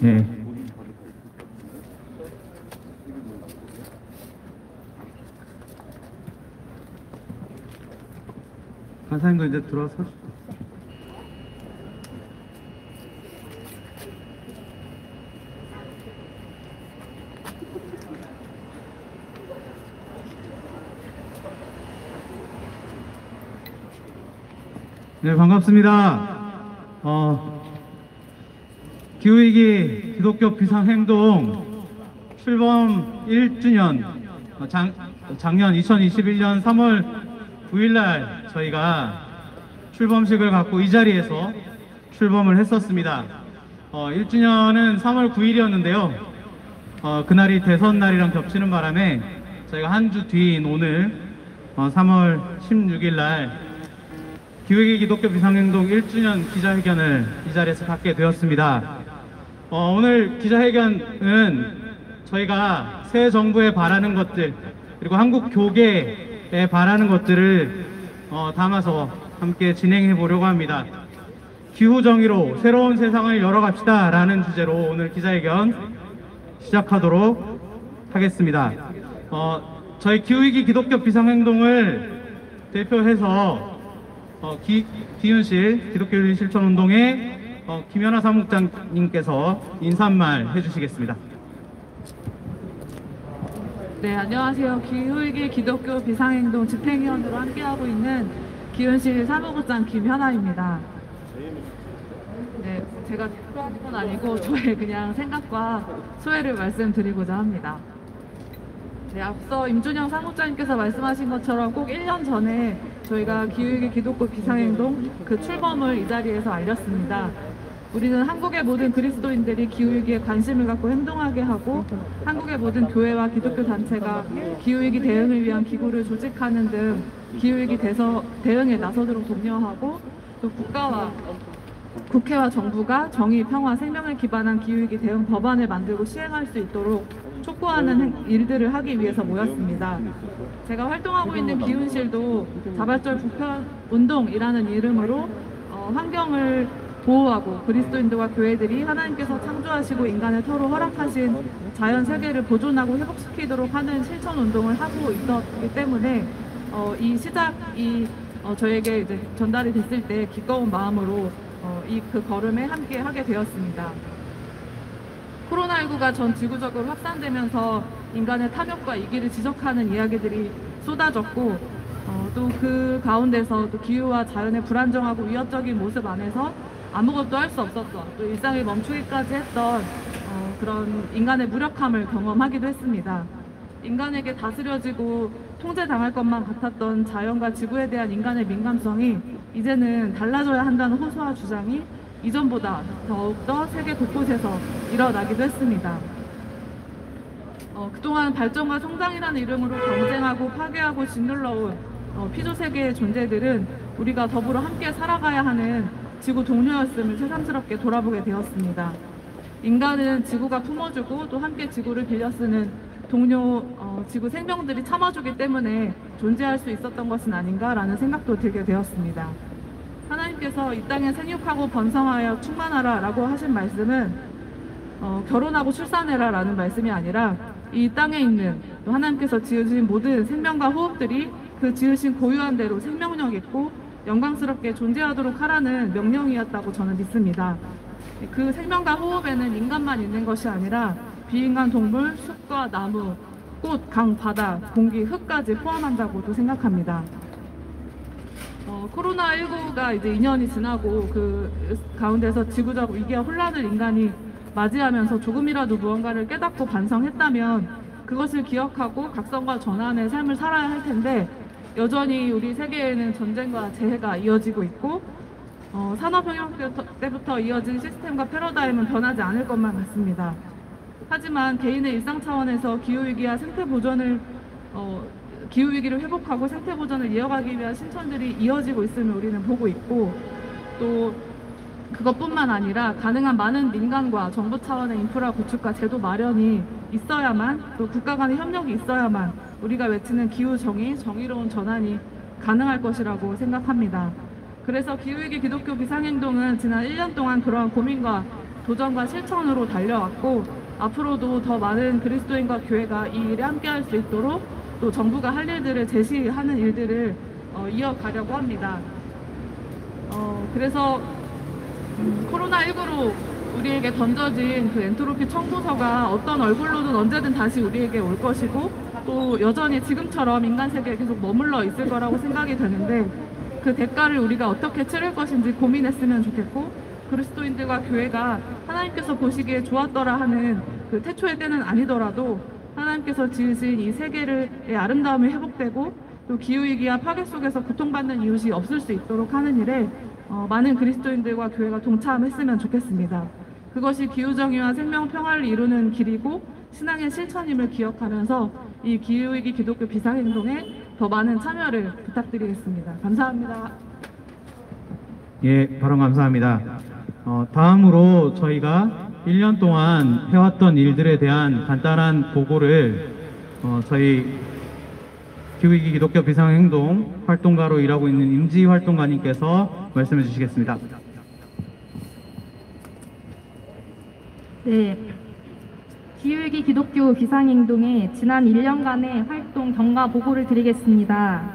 예. 간사님도 이제 들어와서. 네, 반갑습니다. 기후위기 기독교 비상행동 출범 1주년, 작년 2021년 3월 9일날 저희가 출범식을 갖고 이 자리에서 출범을 했었습니다. 1주년은 3월 9일이었는데요. 그날이 대선 날이랑 겹치는 바람에 저희가 한 주 뒤인 오늘 3월 16일날 기후위기 기독교 비상행동 1주년 기자회견을 이 자리에서 갖게 되었습니다. 오늘 기자회견은 저희가 새 정부에 바라는 것들, 그리고 한국 교계에 바라는 것들을 담아서 함께 진행해 보려고 합니다. 기후정의로 새로운 세상을 열어갑시다 라는 주제로 오늘 기자회견 시작하도록 하겠습니다. 저희 기후위기 기독교 비상행동을 대표해서 기윤실 기독교 실천운동의 김연아 사무국장님께서 인사 한 말 해주시겠습니다. 네, 안녕하세요. 기후위기 기독교 비상행동 집행위원으로 함께하고 있는 기윤실 사무국장 김현아입니다. 네, 제가 대표하는 건 아니고 저의 그냥 생각과 소회를 말씀드리고자 합니다. 네, 앞서 임준영 사무국장님께서 말씀하신 것처럼 꼭 1년 전에 저희가 기후위기 기독교 비상행동 그 출범을 이 자리에서 알렸습니다. 우리는 한국의 모든 그리스도인들이 기후위기에 관심을 갖고 행동하게 하고 한국의 모든 교회와 기독교 단체가 기후위기 대응을 위한 기구를 조직하는 등 기후위기 대응에 나서도록 독려하고 또 국회와 정부가 정의, 평화, 생명을 기반한 기후위기 대응 법안을 만들고 시행할 수 있도록 촉구하는 일들을 하기 위해서 모였습니다. 제가 활동하고 있는 기훈실도 자발적 부편 운동이라는 이름으로 환경을 보호하고 그리스도인들과 교회들이 하나님께서 창조하시고 인간의 터로 허락하신 자연 세계를 보존하고 회복시키도록 하는 실천 운동을 하고 있었기 때문에 이 시작이 저에게 이제 전달이 됐을 때 기꺼운 마음으로 그 걸음에 함께 하게 되었습니다. 코로나19가 전 지구적으로 확산되면서 인간의 탐욕과 이기를 지적하는 이야기들이 쏟아졌고 또 그 가운데서 또 기후와 자연의 불안정하고 위협적인 모습 안에서 아무것도 할 수 없었던 또 일상을 멈추기까지 했던 그런 인간의 무력함을 경험하기도 했습니다. 인간에게 다스려지고 통제당할 것만 같았던 자연과 지구에 대한 인간의 민감성이 이제는 달라져야 한다는 호소와 주장이 이전보다 더욱더 세계 곳곳에서 일어나기도 했습니다. 그동안 발전과 성장이라는 이름으로 경쟁하고 파괴하고 짓눌러온 피조세계의 존재들은 우리가 더불어 함께 살아가야 하는 지구 동료였음을 새삼스럽게 돌아보게 되었습니다. 인간은 지구가 품어주고 또 함께 지구를 빌려 쓰는 동료 지구 생명들이 참아주기 때문에 존재할 수 있었던 것은 아닌가라는 생각도 들게 되었습니다. 하나님께서 이 땅에 생육하고 번성하여 충만하라 라고 하신 말씀은 결혼하고 출산해라 라는 말씀이 아니라 이 땅에 있는 또 하나님께서 지으신 모든 생명과 호흡들이 그 지으신 고유한 대로 생명력 있고 영광스럽게 존재하도록 하라는 명령이었다고 저는 믿습니다. 그 생명과 호흡에는 인간만 있는 것이 아니라 비인간 동물, 숲과 나무, 꽃, 강, 바다, 공기, 흙까지 포함한다고도 생각합니다. 코로나19가 이제 2년이 지나고 그 가운데서 지구적 위기와 혼란을 인간이 맞이하면서 조금이라도 무언가를 깨닫고 반성했다면 그것을 기억하고 각성과 전환의 삶을 살아야 할 텐데 여전히 우리 세계에는 전쟁과 재해가 이어지고 있고 산업혁명 때부터 이어진 시스템과 패러다임은 변하지 않을 것만 같습니다. 하지만 개인의 일상 차원에서 기후위기와 생태보전을 기후위기를 회복하고 생태보전을 이어가기 위한 신천들이 이어지고 있음을 우리는 보고 있고 또 그것뿐만 아니라 가능한 많은 민간과 정부 차원의 인프라 구축과 제도 마련이 있어야만 또 국가 간의 협력이 있어야만 우리가 외치는 기후정의, 정의로운 전환이 가능할 것이라고 생각합니다. 그래서 기후위기 기독교 비상행동은 지난 1년 동안 그러한 고민과 도전과 실천으로 달려왔고 앞으로도 더 많은 그리스도인과 교회가 이 일에 함께할 수 있도록 또 정부가 할 일들을 제시하는 일들을 이어가려고 합니다. 그래서 코로나19로 우리에게 던져진 그 엔트로피 청구서가 어떤 얼굴로든 언제든 다시 우리에게 올 것이고 또 여전히 지금처럼 인간 세계에 계속 머물러 있을 거라고 생각이 되는데 그 대가를 우리가 어떻게 치를 것인지 고민했으면 좋겠고 그리스도인들과 교회가 하나님께서 보시기에 좋았더라 하는 그 태초의 때는 아니더라도 하나님께서 지으신 이 세계의 아름다움이 회복되고 또 기후위기와 파괴 속에서 고통받는 이웃이 없을 수 있도록 하는 일에 많은 그리스도인들과 교회가 동참했으면 좋겠습니다. 그것이 기후정의와 생명평화를 이루는 길이고 신앙의 실천임을 기억하면서 이 기후위기 기독교 비상행동에 더 많은 참여를 부탁드리겠습니다. 감사합니다. 예, 발언 감사합니다. 다음으로 저희가 1년 동안 해왔던 일들에 대한 간단한 보고를 저희 기후위기 기독교 비상행동 활동가로 일하고 있는 임지희 활동가님께서 말씀해 주시겠습니다. 네, 기후위기 기독교 비상행동의 지난 1년간의 활동 경과 보고를 드리겠습니다.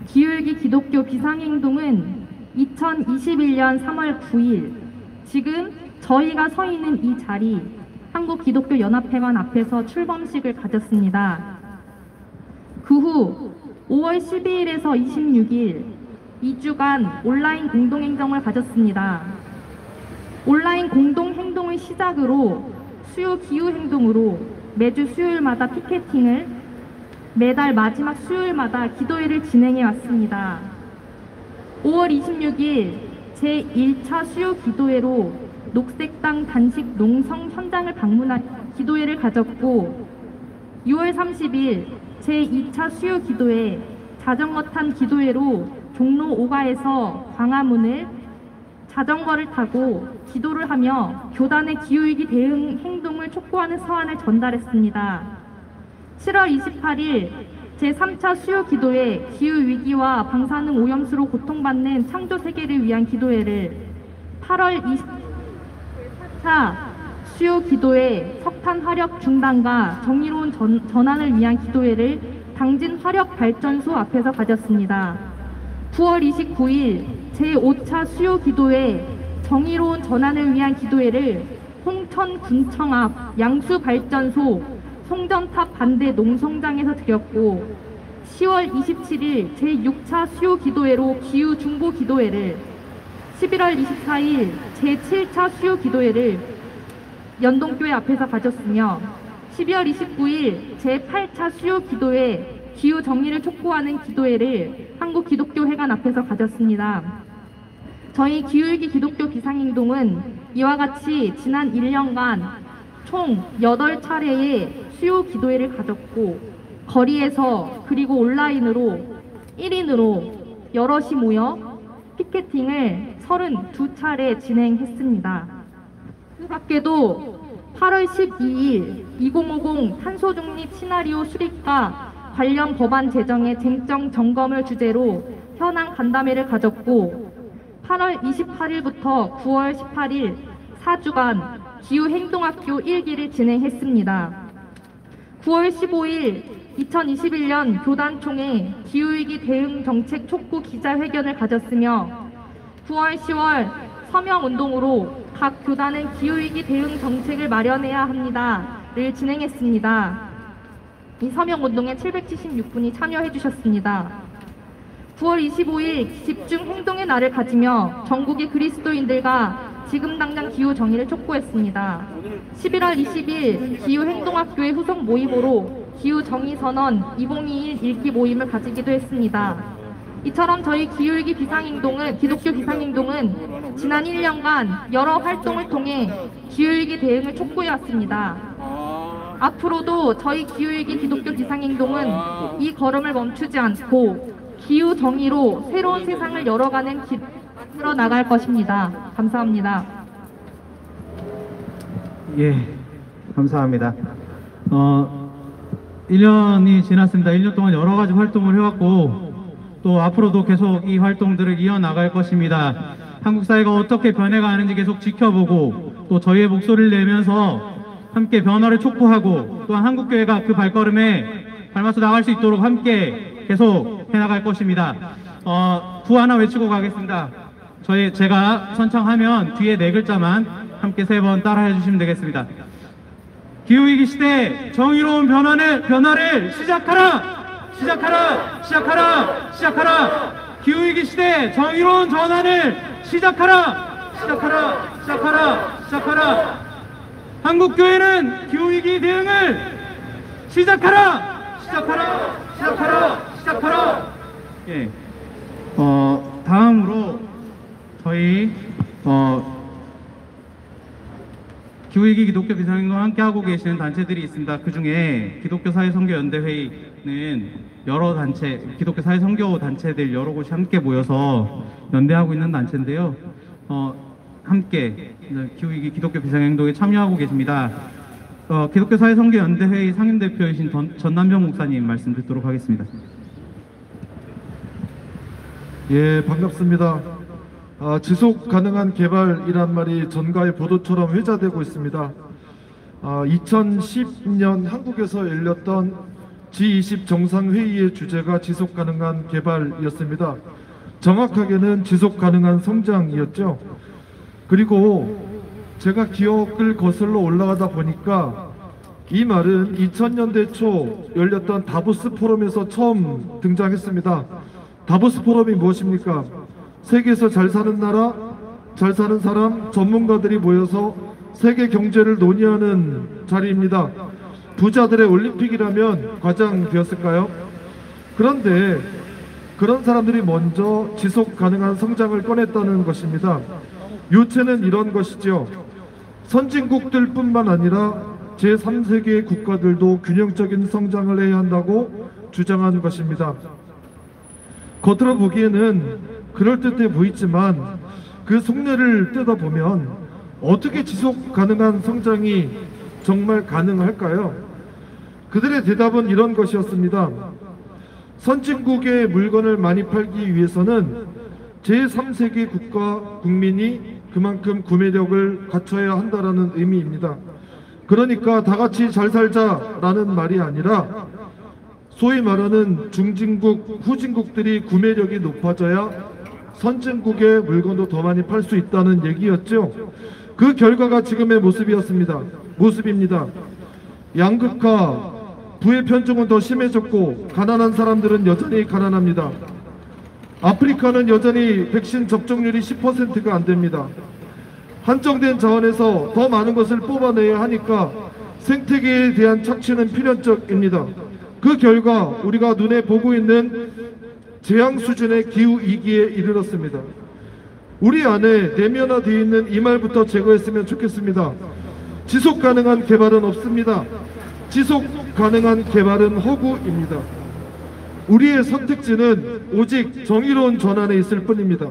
기후위기 기독교 비상행동은 2021년 3월 9일 지금 저희가 서 있는 이 자리 한국기독교연합회관 앞에서 출범식을 가졌습니다. 그 후 5월 12일에서 26일 2주간 온라인 공동행정을 가졌습니다. 온라인 공동행동을 시작으로 수요 기후행동으로 매주 수요일마다 피켓팅을 매달 마지막 수요일마다 기도회를 진행해 왔습니다. 5월 26일 제1차 수요 기도회로 녹색당 단식 농성 현장을 방문한 기도회를 가졌고 6월 30일 제2차 수요 기도회 자전거 탄 기도회로 종로 5가에서 광화문을 자전거를 타고 기도를 하며 교단의 기후위기 대응 행동을 촉구하는 서한을 전달했습니다. 7월 28일 제3차 수요 기도회 기후위기와 방사능 오염수로 고통받는 창조세계를 위한 기도회를 8월 24차 수요 기도회 석탄 화력 중단과 정의로운 전환을 위한 기도회를 당진 화력발전소 앞에서 가졌습니다. 9월 29일 제5차 수요 기도회 정의로운 전환을 위한 기도회를 홍천군청 앞 양수발전소 송전탑 반대 농성장에서 드렸고 10월 27일 제6차 수요 기도회로 기후 중보 기도회를 11월 24일 제7차 수요 기도회를 연동교회 앞에서 가졌으며 12월 29일 제8차 수요 기도회 기후 정의를 촉구하는 기도회를 한국기독교회관 앞에서 가졌습니다. 저희 기후위기 기독교 비상행동은 이와 같이 지난 1년간 총 8차례의 수요 기도회를 가졌고 거리에서 그리고 온라인으로 1인으로 여럿이 모여 피켓팅을 32차례 진행했습니다. 그 밖에도 8월 12일 2050 탄소중립 시나리오 수립과 관련 법안 제정의 쟁점 점검을 주제로 현안 간담회를 가졌고 8월 28일부터 9월 18일 4주간 기후행동학교 1기를 진행했습니다. 9월 15일 2021년 교단총회 기후위기 대응 정책 촉구 기자회견을 가졌으며 9월 10월 서명운동으로 각 교단은 기후위기 대응 정책을 마련해야 합니다를 진행했습니다. 이 서명운동에 776분이 참여해 주셨습니다. 9월 25일 집중행동의 날을 가지며 전국의 그리스도인들과 지금 당장 기후 정의를 촉구했습니다. 11월 20일 기후행동학교의 후속 모임으로 기후정의선언 2021 읽기 모임을 가지기도 했습니다. 이처럼 저희 기후위기 비상행동은 기독교 비상행동은 지난 1년간 여러 활동을 통해 기후위기 대응을 촉구해왔습니다. 앞으로도 저희 기후위기 기독교 비상행동은 이 걸음을 멈추지 않고 기후 정의로 새로운 세상을 열어가는 길을 만들어 나갈 것입니다. 감사합니다. 예, 감사합니다. 1년이 지났습니다. 1년 동안 여러 가지 활동을 해왔고 또 앞으로도 계속 이 활동들을 이어나갈 것입니다. 한국 사회가 어떻게 변해가는지 계속 지켜보고 또 저희의 목소리를 내면서 함께 변화를 촉구하고 또한 한국교회가 그 발걸음에 밟아서 나갈 수 있도록 함께 계속 해나갈 것입니다. 구 하나 외치고 가겠습니다. 제가 선창하면 뒤에 네 글자만 함께 세 번 따라해 주시면 되겠습니다. 기후위기 시대 정의로운 변화를 시작하라! 시작하라! 시작하라! 시작하라! 기후위기 시대 정의로운 전환을 시작하라! 시작하라! 시작하라! 시작하라! 한국교회는 기후위기 대응을 시작하라! 시작하라! 시작하라! 시작하라! 예. 다음으로 저희 기후위기 기독교 비상행동과 함께하고 계시는 단체들이 있습니다. 그 중에 기독교 사회선교연대회의는 여러 단체, 기독교 사회선교 단체들 여러 곳이 함께 모여서 연대하고 있는 단체인데요. 함께 기후위기 기독교 비상행동에 참여하고 계십니다. 기독교 사회선교연대회의 상임대표이신 전남병 목사님 말씀 듣도록 하겠습니다. 예, 반갑습니다. 지속 가능한 개발이란 말이 전가의 보도처럼 회자되고 있습니다. 2010년 한국에서 열렸던 G20 정상회의의 주제가 지속 가능한 개발이었습니다. 정확하게는 지속 가능한 성장이었죠. 그리고 제가 기억을 거슬러 올라가다 보니까 이 말은 2000년대 초 열렸던 다보스 포럼에서 처음 등장했습니다. 다보스 포럼이 무엇입니까? 세계에서 잘 사는 나라, 잘 사는 사람, 전문가들이 모여서 세계 경제를 논의하는 자리입니다. 부자들의 올림픽이라면 과장되었을까요? 그런데 그런 사람들이 먼저 지속 가능한 성장을 꺼냈다는 것입니다. 요체는 이런 것이죠. 선진국들뿐만 아니라 제3세계 국가들도 균형적인 성장을 해야 한다고 주장한 것입니다. 겉으로 보기에는 그럴듯해 보이지만 그 속내를 뜯어보면 어떻게 지속 가능한 성장이 정말 가능할까요? 그들의 대답은 이런 것이었습니다. 선진국의 물건을 많이 팔기 위해서는 제3세계 국가 국민이 그만큼 구매력을 갖춰야 한다라는 의미입니다. 그러니까 다 같이 잘 살자라는 말이 아니라 소위 말하는 중진국, 후진국들이 구매력이 높아져야 선진국의 물건도 더 많이 팔 수 있다는 얘기였죠. 그 결과가 지금의 모습입니다. 양극화, 부의 편중은 더 심해졌고 가난한 사람들은 여전히 가난합니다. 아프리카는 여전히 백신 접종률이 10%가 안 됩니다. 한정된 자원에서 더 많은 것을 뽑아내야 하니까 생태계에 대한 착취는 필연적입니다. 그 결과 우리가 눈에 보고 있는 재앙 수준의 기후위기에 이르렀습니다. 우리 안에 내면화되어 있는 이 말부터 제거했으면 좋겠습니다. 지속 가능한 개발은 없습니다. 지속 가능한 개발은 허구입니다. 우리의 선택지는 오직 정의로운 전환에 있을 뿐입니다.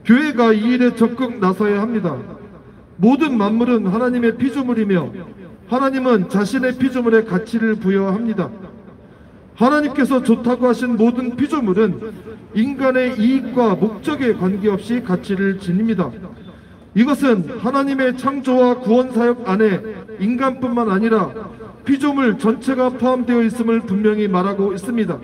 교회가 이 일에 적극 나서야 합니다. 모든 만물은 하나님의 피조물이며 하나님은 자신의 피조물에 가치를 부여합니다. 하나님께서 좋다고 하신 모든 피조물은 인간의 이익과 목적에 관계없이 가치를 지닙니다. 이것은 하나님의 창조와 구원 사역 안에 인간뿐만 아니라 피조물 전체가 포함되어 있음을 분명히 말하고 있습니다.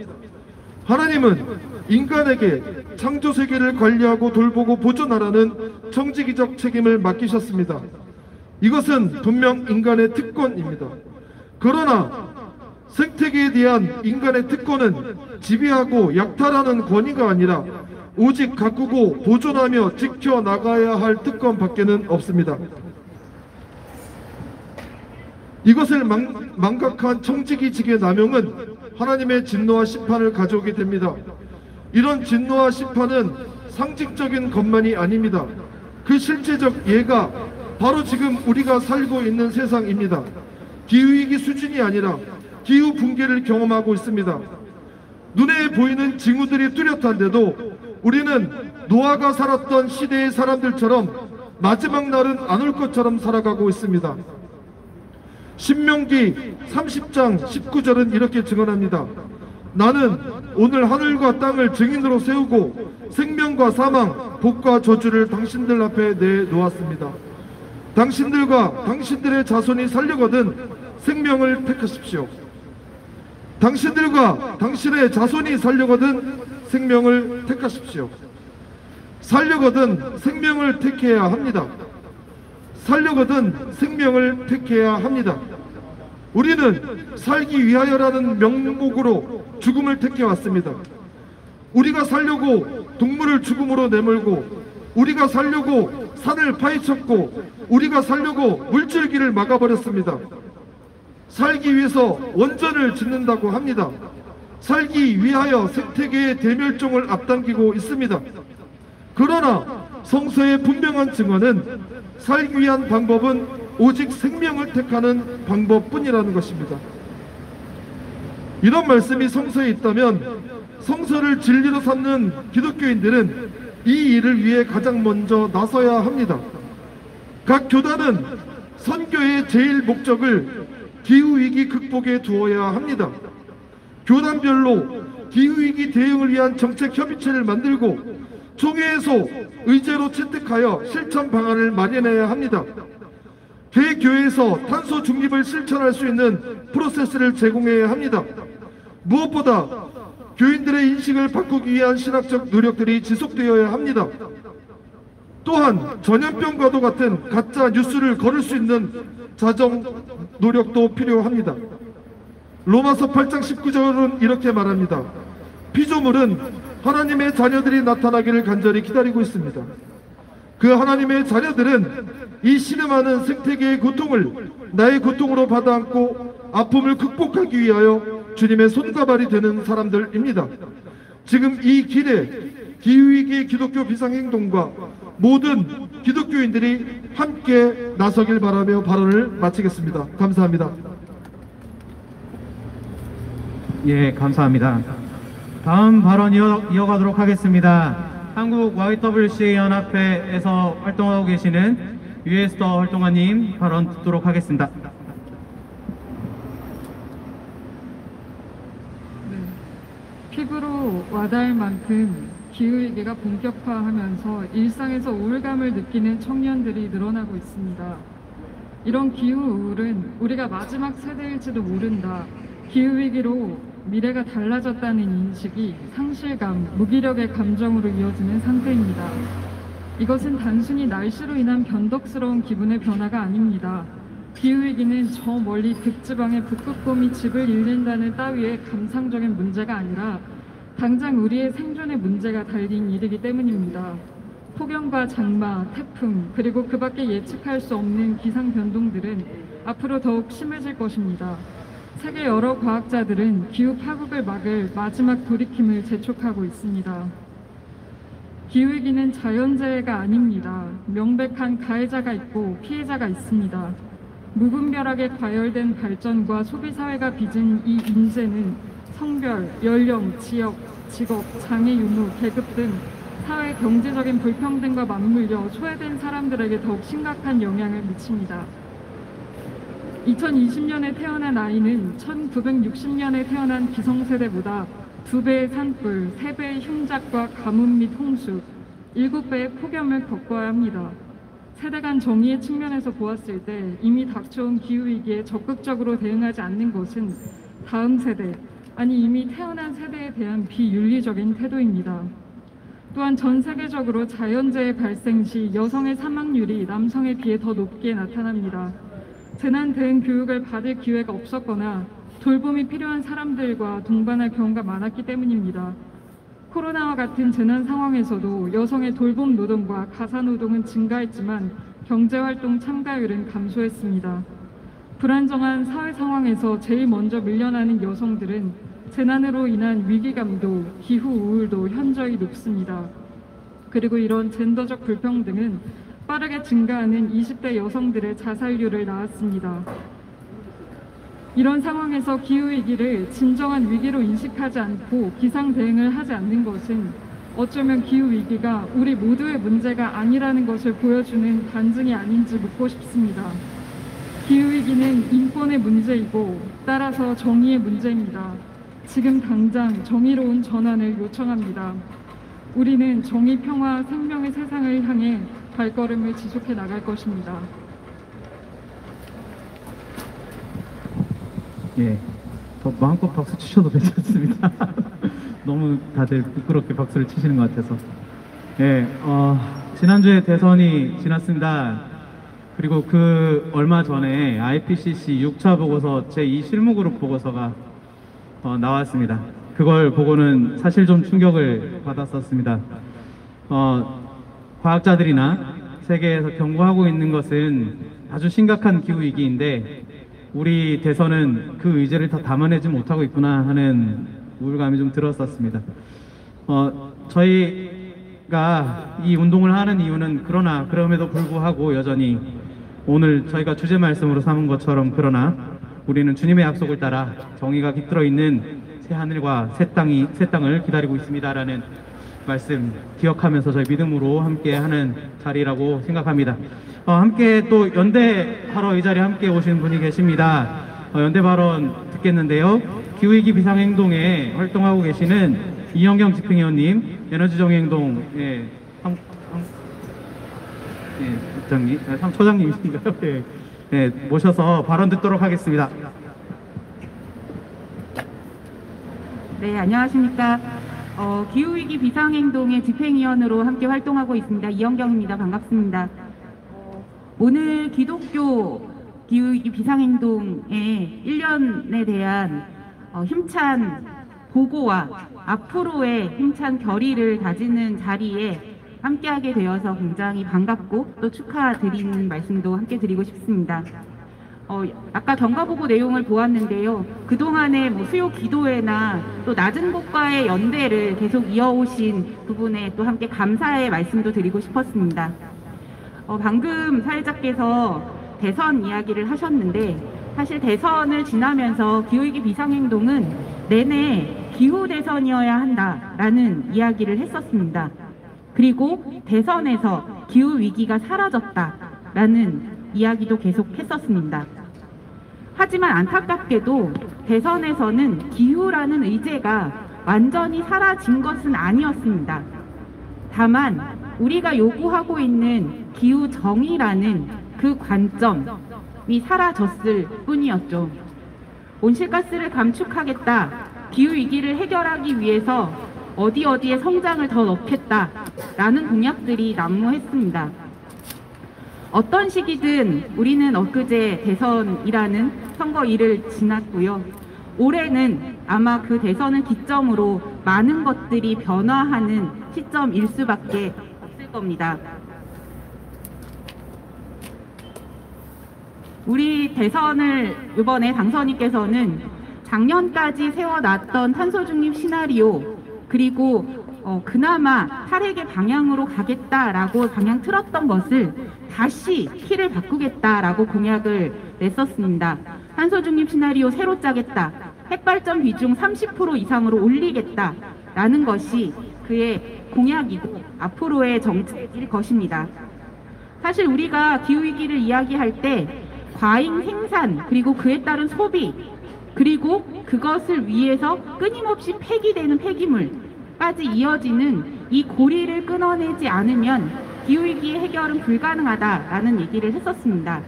하나님은 인간에게 창조 세계를 관리하고 돌보고 보존하라는 청지기적 책임을 맡기셨습니다. 이것은 분명 인간의 특권입니다. 그러나 생태계에 대한 인간의 특권은 지배하고 약탈하는 권위가 아니라 오직 가꾸고 보존하며 지켜나가야 할 특권밖에는 없습니다. 이것을 망각한 청지기직의 남용은 하나님의 진노와 심판을 가져오게 됩니다. 이런 진노와 심판은 상징적인 것만이 아닙니다. 그 실제적 예가 바로 지금 우리가 살고 있는 세상입니다. 기후위기 수준이 아니라 기후 붕괴를 경험하고 있습니다. 눈에 보이는 징후들이 뚜렷한데도 우리는 노아가 살았던 시대의 사람들처럼 마지막 날은 안 올 것처럼 살아가고 있습니다. 신명기 30장 19절은 이렇게 증언합니다. 나는 오늘 하늘과 땅을 증인으로 세우고 생명과 사망, 복과 저주를 당신들 앞에 내놓았습니다. 당신들과 당신들의 자손이 살려거든 생명을 택하십시오. 당신들과 당신의 자손이 살려거든 생명을 택하십시오. 살려거든 생명을 택해야 합니다. 살려거든 생명을 택해야 합니다. 우리는 살기 위하여라는 명목으로 죽음을 택해왔습니다. 우리가 살려고 동물을 죽음으로 내몰고, 우리가 살려고 산을 파헤쳤고, 우리가 살려고 물줄기를 막아버렸습니다. 살기 위해서 원전을 짓는다고 합니다. 살기 위하여 생태계의 대멸종을 앞당기고 있습니다. 그러나 성서의 분명한 증언은 살기 위한 방법은 오직 생명을 택하는 방법뿐이라는 것입니다. 이런 말씀이 성서에 있다면 성서를 진리로 삼는 기독교인들은 이 일을 위해 가장 먼저 나서야 합니다. 각 교단은 선교의 제일 목적을 기후위기 극복에 두어야 합니다. 교단별로 기후위기 대응을 위한 정책 협의체를 만들고 총회에서 의제로 채택하여 실천 방안을 마련해야 합니다. 개교회에서 탄소 중립을 실천할 수 있는 프로세스를 제공해야 합니다. 무엇보다 교인들의 인식을 바꾸기 위한 신학적 노력들이 지속되어야 합니다. 또한 전염병과도 같은 가짜 뉴스를 거를 수 있는 자정 노력도 필요합니다. 로마서 8장 19절은 이렇게 말합니다. 피조물은 하나님의 자녀들이 나타나기를 간절히 기다리고 있습니다. 그 하나님의 자녀들은 이 신음하는 생태계의 고통을 나의 고통으로 받아안고 아픔을 극복하기 위하여 주님의 손과 발이 되는 사람들입니다. 지금 이 길에 기후위기 기독교 비상행동과 모든 기독교인들이 함께 나서길 바라며 발언을 마치겠습니다. 감사합니다. 예, 감사합니다. 다음 발언 이어가도록 하겠습니다. 한국 YWCA 연합회에서 활동하고 계시는 유에스더 활동가님 발언 듣도록 하겠습니다. 네, 피부로 와닿을 만큼 기후위기가 본격화하면서 일상에서 우울감을 느끼는 청년들이 늘어나고 있습니다. 이런 기후우울은 우리가 마지막 세대일지도 모른다. 기후위기로 미래가 달라졌다는 인식이 상실감, 무기력의 감정으로 이어지는 상태입니다. 이것은 단순히 날씨로 인한 변덕스러운 기분의 변화가 아닙니다. 기후위기는 저 멀리 극지방의 북극곰이 집을 잃는다는 따위의 감상적인 문제가 아니라 당장 우리의 생존의 문제가 달린 일이기 때문입니다. 폭염과 장마, 태풍, 그리고 그 밖에 예측할 수 없는 기상 변동들은 앞으로 더욱 심해질 것입니다. 세계 여러 과학자들은 기후 파국을 막을 마지막 돌이킴을 재촉하고 있습니다. 기후위기는 자연재해가 아닙니다. 명백한 가해자가 있고 피해자가 있습니다. 무분별하게 과열된 발전과 소비사회가 빚은 이 인재는 성별, 연령, 지역, 직업, 장애 유무, 계급 등 사회 경제적인 불평등과 맞물려 소외된 사람들에게 더욱 심각한 영향을 미칩니다. 2020년에 태어난 아이는 1960년에 태어난 기성세대보다 2배의 산불, 3배의 흉작과 가뭄 및 홍수, 7배의 폭염을 겪어야 합니다. 세대 간 정의의 측면에서 보았을 때 이미 닥쳐온 기후위기에 적극적으로 대응하지 않는 것은 다음 세대, 아니 이미 태어난 세대에 대한 비윤리적인 태도입니다. 또한 전 세계적으로 자연재해 발생 시 여성의 사망률이 남성에 비해 더 높게 나타납니다. 재난 대응 교육을 받을 기회가 없었거나 돌봄이 필요한 사람들과 동반할 경우가 많았기 때문입니다. 코로나와 같은 재난 상황에서도 여성의 돌봄 노동과 가사 노동은 증가했지만 경제활동 참가율은 감소했습니다. 불안정한 사회 상황에서 제일 먼저 밀려나는 여성들은 재난으로 인한 위기감도 기후 우울도 현저히 높습니다. 그리고 이런 젠더적 불평등은 빠르게 증가하는 20대 여성들의 자살률을 낳았습니다. 이런 상황에서 기후위기를 진정한 위기로 인식하지 않고 비상대응을 하지 않는 것은 어쩌면 기후위기가 우리 모두의 문제가 아니라는 것을 보여주는 반증이 아닌지 묻고 싶습니다. 기후위기는 인권의 문제이고 따라서 정의의 문제입니다. 지금 당장 정의로운 전환을 요청합니다. 우리는 정의, 평화, 생명의 세상을 향해 발걸음을 지속해 나갈 것입니다. 예, 더 마음껏 박수 치셔도 괜찮습니다. 너무 다들 부끄럽게 박수를 치시는 것 같아서. 예, 지난주에 대선이 지났습니다. 그리고 그 얼마 전에 IPCC 6차 보고서 제2 실무그룹 보고서가 나왔습니다. 그걸 보고는 사실 좀 충격을 받았었습니다. 과학자들이나 세계에서 경고하고 있는 것은 아주 심각한 기후위기인데 우리 대선은 그 의지를 다 담아내지 못하고 있구나 하는 우울감이 좀 들었었습니다. 저희가 이 운동을 하는 이유는 그럼에도 불구하고 여전히 오늘 저희가 주제 말씀으로 삼은 것처럼 그러나 우리는 주님의 약속을 따라 정의가 깃들어 있는 새 하늘과 새 땅을 기다리고 있습니다라는 말씀 기억하면서 저희 믿음으로 함께 하는 자리라고 생각합니다. 함께 또 연대하러 이 자리에 함께 오신 분이 계십니다. 연대 발언 듣겠는데요. 기후위기 비상행동에 활동하고 계시는 이영경 집행위원님, 에너지정의행동 초장님이신가요? 네, 모셔서 발언 듣도록 하겠습니다. 네, 안녕하십니까. 기후위기 비상행동의 집행위원으로 함께 활동하고 있습니다. 이영경입니다. 반갑습니다. 오늘 기독교 기후위기 비상행동의 1년에 대한 힘찬 보고와 앞으로의 힘찬 결의를 다지는 자리에 함께하게 되어서 굉장히 반갑고 또 축하드리는 말씀도 함께 드리고 싶습니다. 아까 경과보고 내용을 보았는데요. 그동안의 수요 기도회나 또 낮은 곳과의 연대를 계속 이어오신 부분에 또 함께 감사의 말씀도 드리고 싶었습니다. 방금 사회자께서 대선 이야기를 하셨는데 사실 대선을 지나면서 기후위기 비상행동은 내내 기후대선이어야 한다라는 이야기를 했었습니다. 그리고 대선에서 기후위기가 사라졌다라는 이야기도 계속 했었습니다. 하지만 안타깝게도 대선에서는 기후라는 의제가 완전히 사라진 것은 아니었습니다. 다만 우리가 요구하고 있는 기후 정의라는 그 관점이 사라졌을 뿐이었죠. 온실가스를 감축하겠다, 기후위기를 해결하기 위해서 어디에 성장을 더 넣겠다라는 공약들이 난무했습니다. 어떤 시기든 우리는 엊그제 대선이라는 선거일을 지났고요. 올해는 아마 그 대선을 기점으로 많은 것들이 변화하는 시점일 수밖에 없을 겁니다. 우리 대선을 이번에 당선인께서는 작년까지 세워놨던 탄소 중립 시나리오 그리고 그나마 탈핵의 방향으로 가겠다라고 방향 틀었던 것을 다시 키를 바꾸겠다라고 공약을 냈었습니다. 탄소 중립 시나리오 새로 짜겠다. 핵발전 비중 30% 이상으로 올리겠다라는 것이 그의 공약이고 앞으로의 정책일 것입니다. 사실 우리가 기후위기를 이야기할 때 과잉 생산 그리고 그에 따른 소비 그리고 그것을 위해서 끊임없이 폐기되는 폐기물까지 이어지는 이 고리를 끊어내지 않으면 기후위기의 해결은 불가능하다라는 얘기를 했었습니다.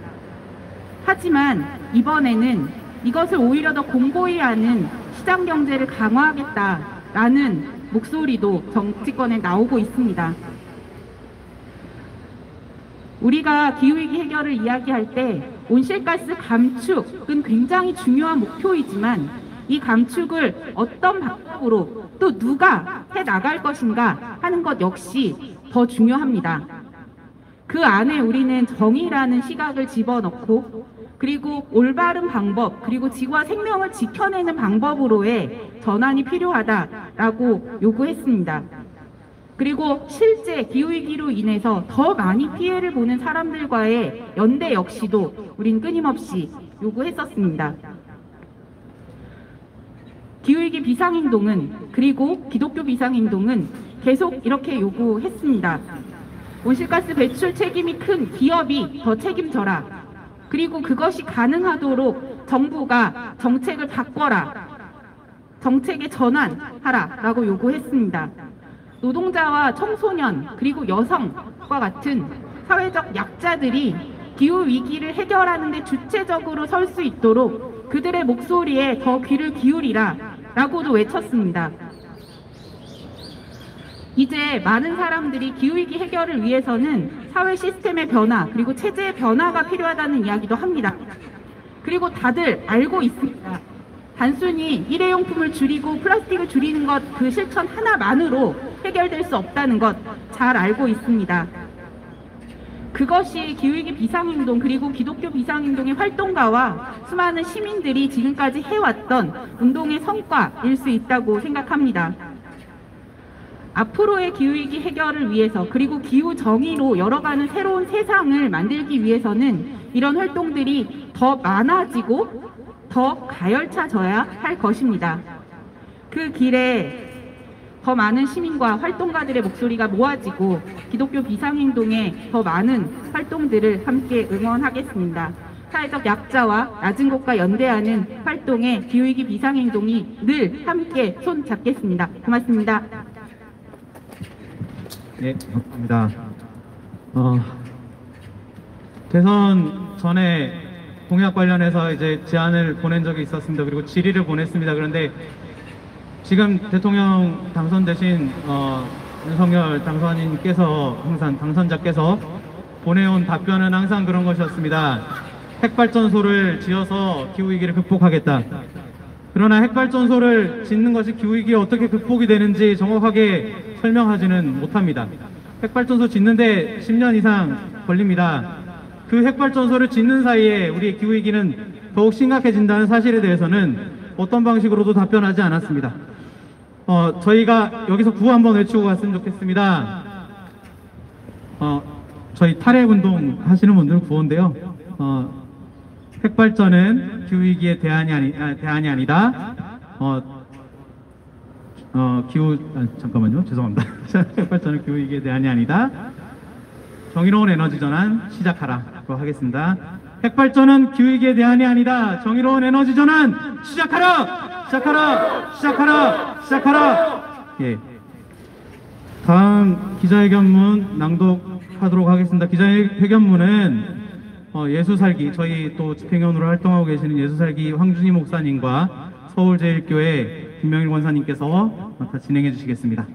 하지만 이번에는 이것을 오히려 더 공고히 하는 시장경제를 강화하겠다라는 목소리도 정치권에 나오고 있습니다. 우리가 기후위기 해결을 이야기할 때 온실가스 감축은 굉장히 중요한 목표이지만 이 감축을 어떤 방법으로 또 누가 해나갈 것인가 하는 것 역시 더 중요합니다. 그 안에 우리는 정의라는 시각을 집어넣고 그리고 올바른 방법 그리고 지구와 생명을 지켜내는 방법으로의 전환이 필요하다라고 요구했습니다. 그리고 실제 기후위기로 인해서 더 많이 피해를 보는 사람들과의 연대 역시도 우린 끊임없이 요구했었습니다. 기후위기 비상행동은 그리고 기독교 비상행동은 계속 이렇게 요구했습니다. 온실가스 배출 책임이 큰 기업이 더 책임져라. 그리고 그것이 가능하도록 정부가 정책을 바꿔라. 정책에 전환하라 라고 요구했습니다. 노동자와 청소년 그리고 여성과 같은 사회적 약자들이 기후 위기를 해결하는 데 주체적으로 설 수 있도록 그들의 목소리에 더 귀를 기울이라 라고도 외쳤습니다. 이제 많은 사람들이 기후위기 해결을 위해서는 사회 시스템의 변화 그리고 체제의 변화가 필요하다는 이야기도 합니다. 그리고 다들 알고 있습니다. 단순히 일회용품을 줄이고 플라스틱을 줄이는 것 그 실천 하나만으로 해결될 수 없다는 것 잘 알고 있습니다. 그것이 기후위기 비상행동 그리고 기독교 비상행동의 활동가와 수많은 시민들이 지금까지 해왔던 운동의 성과일 수 있다고 생각합니다. 앞으로의 기후위기 해결을 위해서 그리고 기후 정의로 열어가는 새로운 세상을 만들기 위해서는 이런 활동들이 더 많아지고 더 가열차져야 할 것입니다. 그 길에 더 많은 시민과 활동가들의 목소리가 모아지고 기독교 비상행동의 더 많은 활동들을 함께 응원하겠습니다. 사회적 약자와 낮은 곳과 연대하는 활동의 기후위기 비상행동이 늘 함께 손잡겠습니다. 고맙습니다. 네, 감사합니다. 대선 전에 공약 관련해서 이제 제안을 보낸 적이 있었습니다. 그리고 질의를 보냈습니다. 그런데 지금 대통령 당선되신 윤석열 당선자께서 보내온 답변은 항상 그런 것이었습니다. 핵발전소를 지어서 기후위기를 극복하겠다. 그러나 핵발전소를 짓는 것이 기후위기에 어떻게 극복이 되는지 정확하게 설명하지는 못합니다. 핵발전소 짓는데 10년 이상 걸립니다. 그 핵발전소를 짓는 사이에 우리의 기후위기는 더욱 심각해진다는 사실에 대해서는 어떤 방식으로도 답변하지 않았습니다. 저희가 여기서 구호 한번 외치고 갔으면 좋겠습니다. 저희 탈핵운동 하시는 분들 구호인데요. 핵발전은 기후위기의 대안이 아니다. 잠깐만요. 죄송합니다. 핵발전은 기후위기의 대안이 아니다. 정의로운 에너지 전환 시작하라고 하겠습니다. 핵발전은 기후위기의 대안이 아니다. 정의로운 에너지 전환 시작하라! 시작하라! 시작하라! 시작하라! 예. 다음 기자회견문 낭독하도록 하겠습니다. 기자회견문은 예수살기, 저희 또 집행위원으로 활동하고 계시는 예수살기 황준희 목사님과 서울제일교회 김명일 권사님께서 맡아 진행해 주시겠습니다.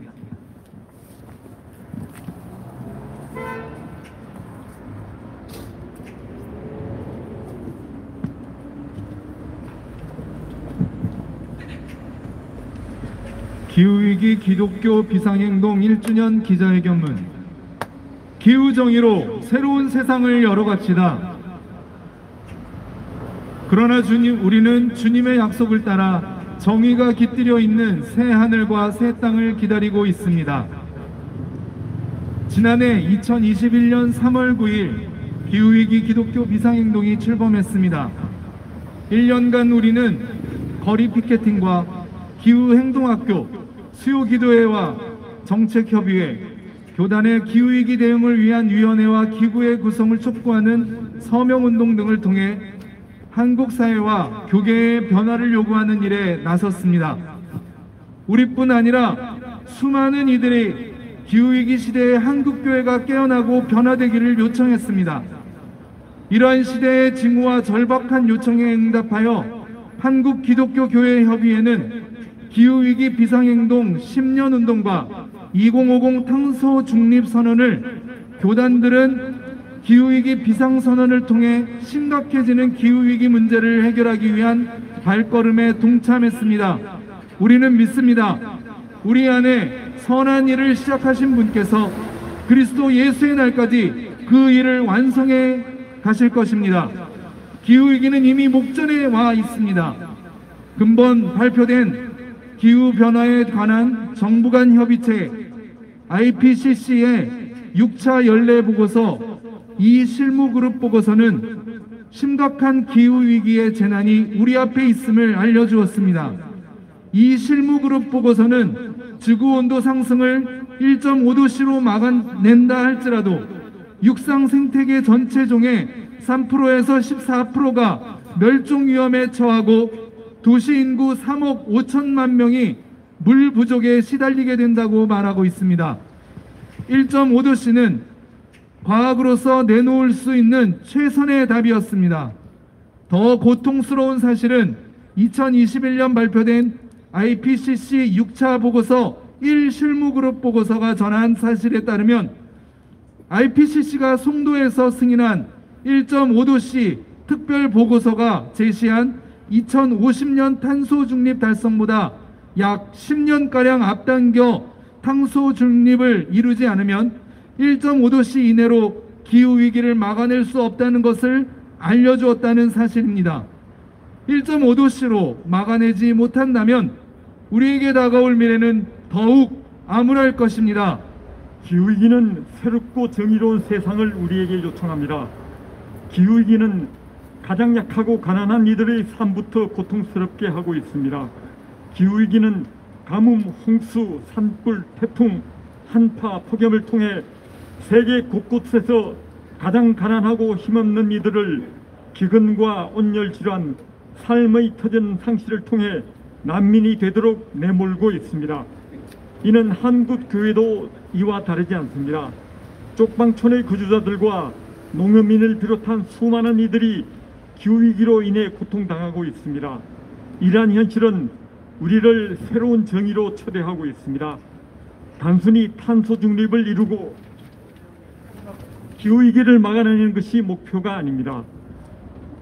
기후위기 기독교 비상행동 1주년 기자회견문. 기후정의로 새로운 세상을 열어갑시다. 그러나 우리는 주님의 약속을 따라 정의가 깃들여 있는 새 하늘과 새 땅을 기다리고 있습니다. 지난해 2021년 3월 9일 기후위기 기독교 비상행동이 출범했습니다. 1년간 우리는 거리 피켓팅과 기후행동학교, 수요기도회와 정책협의회, 교단의 기후위기 대응을 위한 위원회와 기구의 구성을 촉구하는 서명운동 등을 통해 한국 사회와 교계의 변화를 요구하는 일에 나섰습니다. 우리뿐 아니라 수많은 이들이 기후위기 시대에 한국교회가 깨어나고 변화되기를 요청했습니다. 이러한 시대의 징후와 절박한 요청에 응답하여 한국기독교교회협의회는 기후위기 비상행동 10년 운동과 2050 탄소 중립 선언을 교단들은 기후위기 비상선언을 통해 심각해지는 기후위기 문제를 해결하기 위한 발걸음에 동참했습니다. 우리는 믿습니다. 우리 안에 선한 일을 시작하신 분께서 그리스도 예수의 날까지 그 일을 완성해 가실 것입니다. 기후위기는 이미 목전에 와 있습니다. 근본 발표된 기후변화에 관한 정부 간 협의체 IPCC의 6차 연례 보고서 이 실무그룹 보고서는 심각한 기후위기의 재난이 우리 앞에 있음을 알려주었습니다. 이 실무그룹 보고서는 지구온도 상승을 1.5도씨로 막아낸다 할지라도 육상 생태계 전체 종의 3%에서 14%가 멸종 위험에 처하고 도시 인구 3억 5천만 명이 물 부족에 시달리게 된다고 말하고 있습니다. 1.5도씨는 과학으로서 내놓을 수 있는 최선의 답이었습니다. 더 고통스러운 사실은 2021년 발표된 IPCC 6차 보고서 1실무그룹 보고서가 전한 사실에 따르면 IPCC가 송도에서 승인한 1.5도씨 특별 보고서가 제시한 2050년 탄소 중립 달성보다 약 10년가량 앞당겨 탄소 중립을 이루지 않으면 1.5도씨 이내로 기후위기를 막아낼 수 없다는 것을 알려주었다는 사실입니다. 1.5도씨로 막아내지 못한다면 우리에게 다가올 미래는 더욱 암울할 것입니다. 기후위기는 새롭고 정의로운 세상을 우리에게 요청합니다. 기후위기는 가장 약하고 가난한 이들의 삶부터 고통스럽게 하고 있습니다. 기후위기는 가뭄, 홍수, 산불, 태풍, 한파, 폭염을 통해 세계 곳곳에서 가장 가난하고 힘없는 이들을 기근과 온열질환, 삶의 터전 상실을 통해 난민이 되도록 내몰고 있습니다. 이는 한국 교회도 이와 다르지 않습니다. 쪽방촌의 거주자들과 농어민을 비롯한 수많은 이들이 기후위기로 인해 고통당하고 있습니다. 이러한 현실은 우리를 새로운 정의로 초대하고 있습니다. 단순히 탄소 중립을 이루고 기후위기를 막아내는 것이 목표가 아닙니다.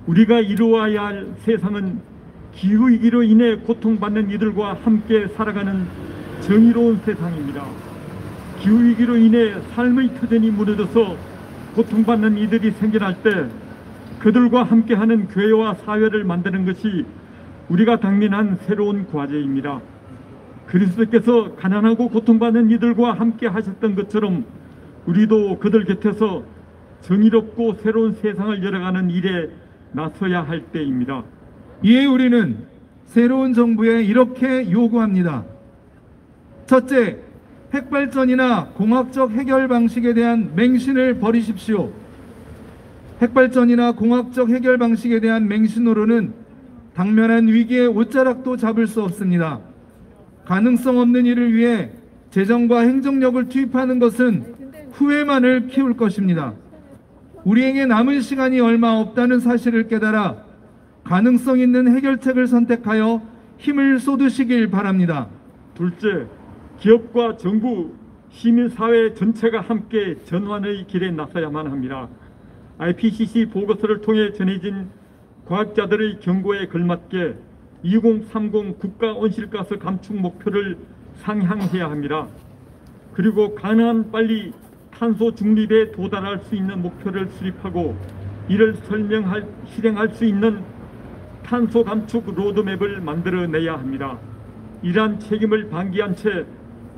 우리가 이루어야 할 세상은 기후위기로 인해 고통받는 이들과 함께 살아가는 정의로운 세상입니다. 기후위기로 인해 삶의 터전이 무너져서 고통받는 이들이 생겨날 때 그들과 함께하는 교회와 사회를 만드는 것이 우리가 당면한 새로운 과제입니다. 그리스도께서 가난하고 고통받는 이들과 함께 하셨던 것처럼 우리도 그들 곁에서 정의롭고 새로운 세상을 열어가는 일에 나서야 할 때입니다. 이에 우리는 새로운 정부에 이렇게 요구합니다. 첫째, 핵발전이나 공학적 해결 방식에 대한 맹신을 버리십시오. 핵발전이나 공학적 해결 방식에 대한 맹신으로는 당면한 위기의 옷자락도 잡을 수 없습니다. 가능성 없는 일을 위해 재정과 행정력을 투입하는 것은 후회만을 키울 것입니다. 우리에게 남은 시간이 얼마 없다는 사실을 깨달아 가능성 있는 해결책을 선택하여 힘을 쏟으시길 바랍니다. 둘째, 기업과 정부, 시민사회 전체가 함께 전환의 길에 나서야만 합니다. IPCC 보고서를 통해 전해진 과학자들의 경고에 걸맞게 2030 국가 온실가스 감축 목표를 상향해야 합니다. 그리고 가능한 빨리 탄소 중립에 도달할 수 있는 목표를 수립하고 이를 실행할 수 있는 탄소 감축 로드맵을 만들어내야 합니다. 이러한 책임을 방기한 채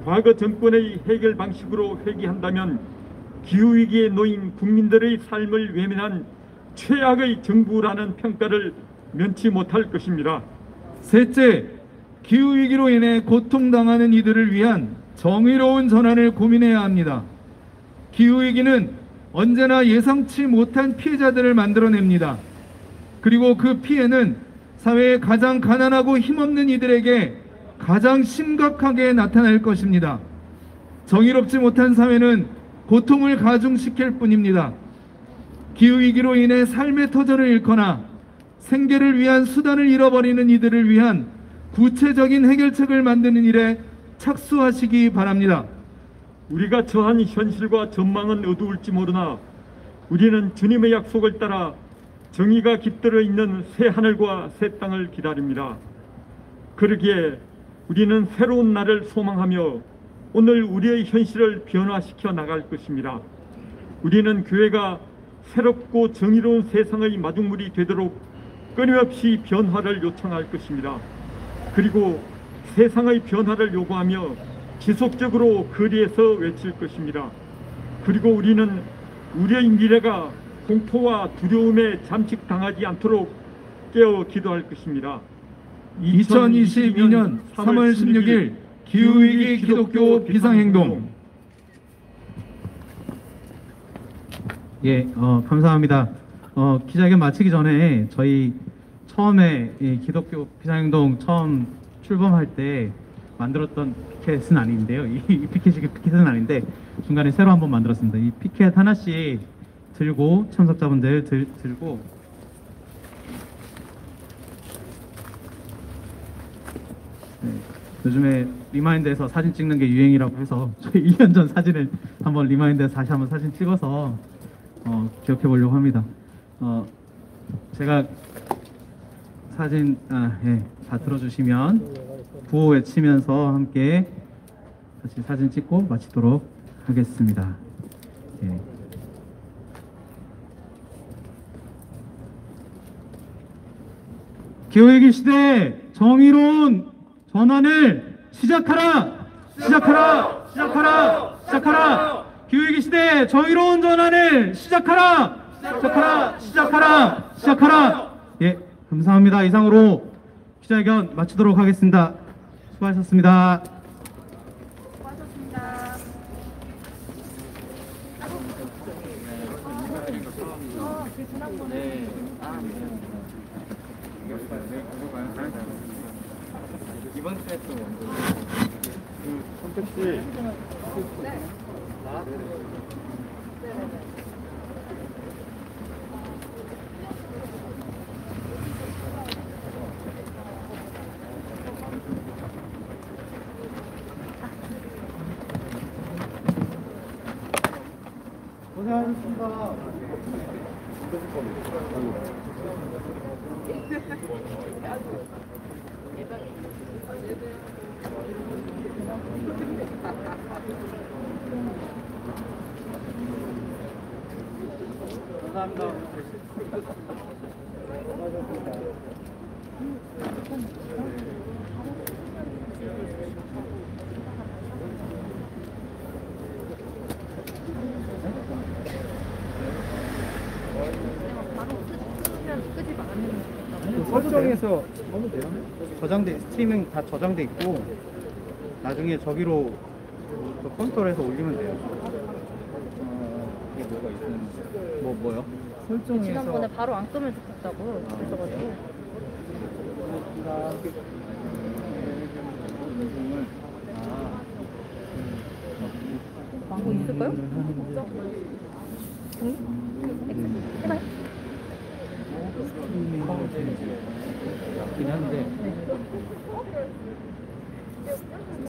과거 정권의 해결 방식으로 회귀한다면 기후위기에 놓인 국민들의 삶을 외면한 최악의 정부라는 평가를 면치 못할 것입니다. 셋째, 기후위기로 인해 고통당하는 이들을 위한 정의로운 전환을 고민해야 합니다. 기후위기는 언제나 예상치 못한 피해자들을 만들어냅니다. 그리고 그 피해는 사회의 가장 가난하고 힘없는 이들에게 가장 심각하게 나타날 것입니다. 정의롭지 못한 사회는 고통을 가중시킬 뿐입니다. 기후위기로 인해 삶의 터전을 잃거나 생계를 위한 수단을 잃어버리는 이들을 위한 구체적인 해결책을 만드는 일에 착수하시기 바랍니다. 우리가 처한 현실과 전망은 어두울지 모르나 우리는 주님의 약속을 따라 정의가 깃들어 있는 새 하늘과 새 땅을 기다립니다. 그러기에 우리는 새로운 날을 소망하며 오늘 우리의 현실을 변화시켜 나갈 것입니다. 우리는 교회가 새롭고 정의로운 세상의 마중물이 되도록 끊임없이 변화를 요청할 것입니다. 그리고 세상의 변화를 요구하며 지속적으로 거리에서 외칠 것입니다. 그리고 우리는 우리의 미래가 공포와 두려움에 잠식당하지 않도록 깨어 기도할 것입니다. 2022년 3월 16일 기후위기 기독교 비상행동. 예, 감사합니다. 기자회견 마치기 전에 저희 처음에 이 기독교 비상행동 처음 출범할 때 만들었던 피켓은 아닌데요. 이 피켓은 아닌데 중간에 새로 한번 만들었습니다. 이 피켓 하나씩 들고 참석자분들 들고 네, 요즘에 리마인드에서 사진 찍는 게 유행이라고 해서 저희 1년 전 사진을 한번 리마인드에서 다시 한번 사진 찍어서 기억해 보려고 합니다. 제가 사진 다 들어주시면 구호 외치면서 함께 같이 사진 찍고 마치도록 하겠습니다. 예. 기후위기 시대 정의로운 전환을 시작하라! 시작하라! 시작하라! 시작하라! 기후위기 시대 정의로운 전환을 시작하라! 시작하라! 시작하라! 시작하라! 예, 감사합니다. 이상으로 기자회견 마치도록 하겠습니다. 수고하셨습니다. 고생하셨습니다. 감사합니다. 설정에서 하면 돼요. 저장돼 스트리밍 다 저장돼 있고 나중에 저기로 그 컴퓨터에서 올리면 돼요. 이게 뭐가 있는 뭐요? 설정에서 지난번에 바로 안 끄면 좋겠다고 그래가지고 광고 있을까요? 해봐요. 있긴 한데